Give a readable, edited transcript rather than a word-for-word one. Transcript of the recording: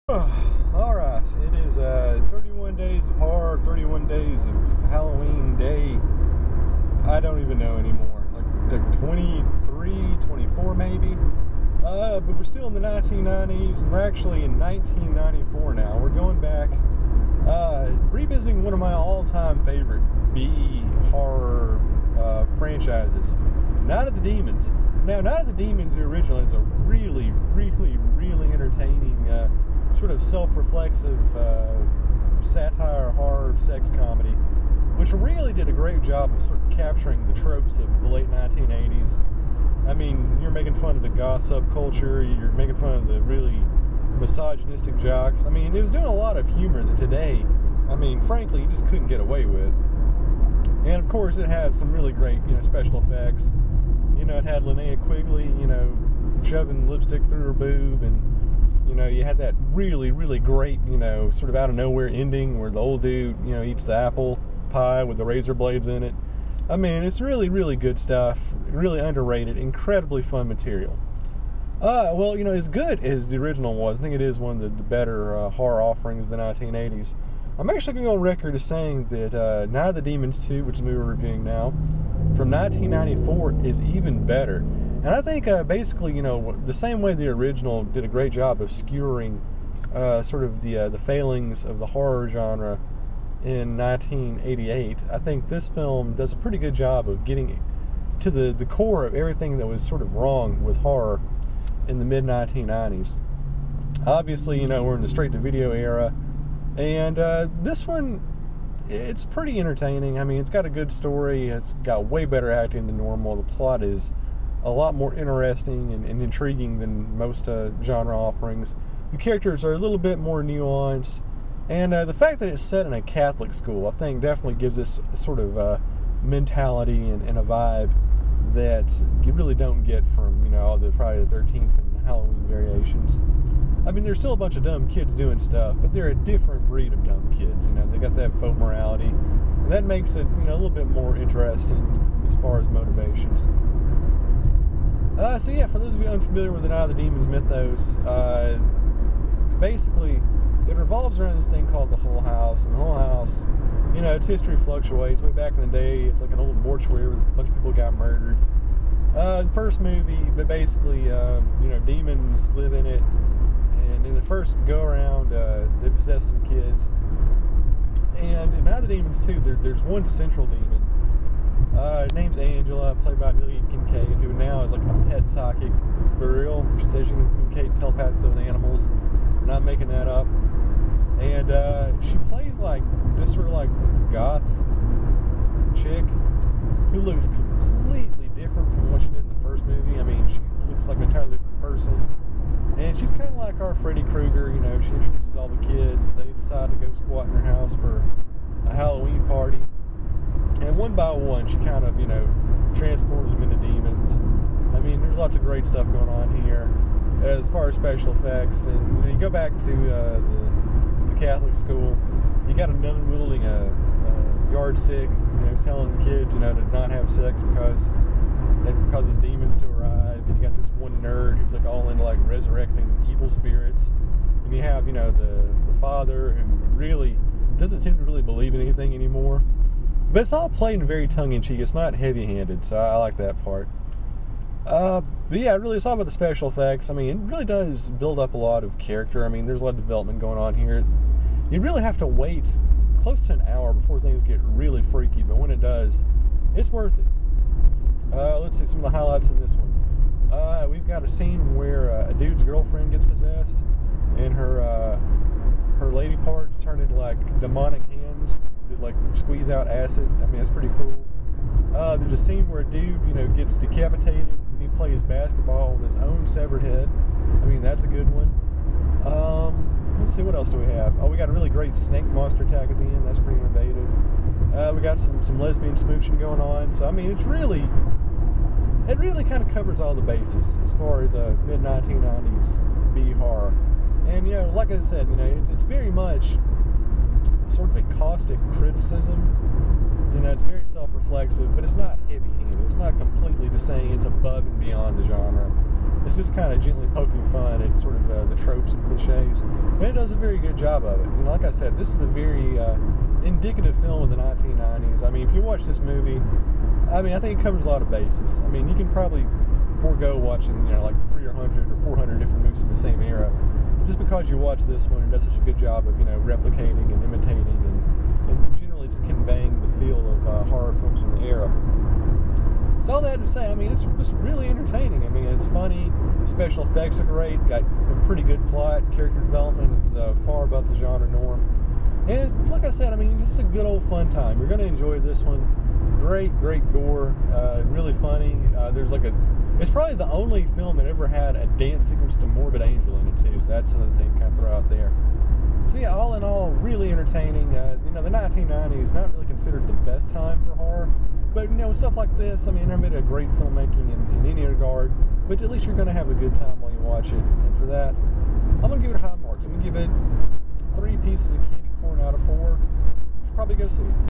Alright, it is 31 days of horror, 31 days of Halloween Day. I don't even know anymore. Like 23, 24 maybe. But we're still in the 1990s, and we're actually in 1994 now. We're going back, revisiting one of my all-time favorite B horror franchises, Night of the Demons. Now, Night of the Demons, the original, is a really, really, really entertaining, sort of self-reflexive satire, horror, sex comedy, which really did a great job of sort of capturing the tropes of the late 1980s. I mean, you're making fun of the goth subculture, you're making fun of the really misogynistic jocks. I mean, it was doing a lot of humor that today, I mean, frankly, you just couldn't get away with. And of course, it had some really great, special effects. It had Linnea Quigley, shoving lipstick through her boob, and you had that really, really great, sort of out of nowhere ending where the old dude, eats the apple pie with the razor blades in it. I mean, it's really, really good stuff. Really underrated, incredibly fun material. Well, as good as the original was, I think it is one of the better horror offerings of the 1980s. I'm actually going to go on record as saying that Night of the Demons 2, which is the movie we're reviewing now, from 1994 is even better. And I think basically, the same way the original did a great job of skewering sort of the failings of the horror genre in 1988, I think this film does a pretty good job of getting to the core of everything that was sort of wrong with horror in the mid-1990s. Obviously, we're in the straight-to-video era, and this one, it's pretty entertaining. I mean, it's got a good story, it's got way better acting than normal, the plot is a lot more interesting and intriguing than most genre offerings. The characters are a little bit more nuanced, and the fact that it's set in a Catholic school, I think, definitely gives this sort of mentality and a vibe that you really don't get from, all the Friday the 13th and Halloween variations. I mean, there's still a bunch of dumb kids doing stuff, but they're a different breed of dumb kids. They got that faux morality, and that makes it, a little bit more interesting as far as motivations. So yeah, for those of you unfamiliar with the Night of the Demons mythos, basically, it revolves around this thing called the Hull House, and the Hull House, its history fluctuates. Way back in the day, it's like an old mortuary where a bunch of people got murdered. The first movie, but basically, demons live in it, and in the first go-around, they possess some kids. And in Night of the Demons 2, there's one central demon. Her name's Angela, played by Lillian Kincaid, who now is like a pet psychic for real. She says she can communicate telepathically with animals. I'm not making that up. And she plays like this sort of like goth chick who looks completely different from what she did in the first movie. I mean, she looks like an entirely different person. And she's kind of like our Freddy Krueger, she introduces all the kids. They decide to go squat in her house for a Halloween party. And one by one, she kind of, transforms them into demons. I mean, there's lots of great stuff going on here as far as special effects. And you go back to the Catholic school, you got a nun wielding a yardstick, telling the kids, to not have sex because that causes demons to arrive. And you got this one nerd who's like all into like resurrecting evil spirits. And you have, the father who really doesn't seem to really believe in anything anymore. But it's all played in very tongue-in-cheek. It's not heavy-handed, so I like that part. But yeah, really, it's all about the special effects. I mean, it really does build up a lot of character. I mean, there's a lot of development going on here. You really have to wait close to an hour before things get really freaky, but when it does, it's worth it. Let's see some of the highlights in this one. We've got a scene where a dude's girlfriend gets possessed, and her lady parts turn into like demonic hands that like squeeze out acid. I mean, that's pretty cool. There's a scene where a dude, gets decapitated and he plays basketball with his own severed head. I mean, that's a good one. Let's see, what else do we have? Oh, we got a really great snake monster attack at the end. That's pretty innovative. We got some lesbian smooching going on. So, I mean, it really kind of covers all the bases as far as mid-1990s B horror. And, like I said, it's very much sort of a caustic criticism. It's very self-reflexive, but it's not heavy-handed. It's not completely just saying it's above and beyond the genre. It's just kind of gently poking fun at sort of the tropes and cliches. And it does a very good job of it. And like I said, this is a very indicative film of the 1990s. I mean, if you watch this movie, I mean, I think it covers a lot of bases. I mean, you can probably forego watching, you know, like 300 or 400 different movies in the same era, just because you watch this one and does such a good job of, you know, replicating and imitating and generally just conveying the feel of horror films from the era. So all that to say, I mean, it's just really entertaining. I mean, it's funny, the special effects are great, got a pretty good plot, character development is far above the genre norm. And like I said, I mean, just a good old fun time. You're going to enjoy this one. Great gore, really funny. It's probably the only film that ever had a dance sequence to Morbid Angel in it too, so that's another thing to kind of throw out there. So yeah, all in all, really entertaining. You know, the 1990s, not really considered the best time for horror, but you know, with stuff like this, I mean, never been a great filmmaking in any regard, but at least you're going to have a good time while you watch it. And for that, I'm going to give it high marks. I'm going to give it 3 pieces of candy corn out of 4. You should probably go see it.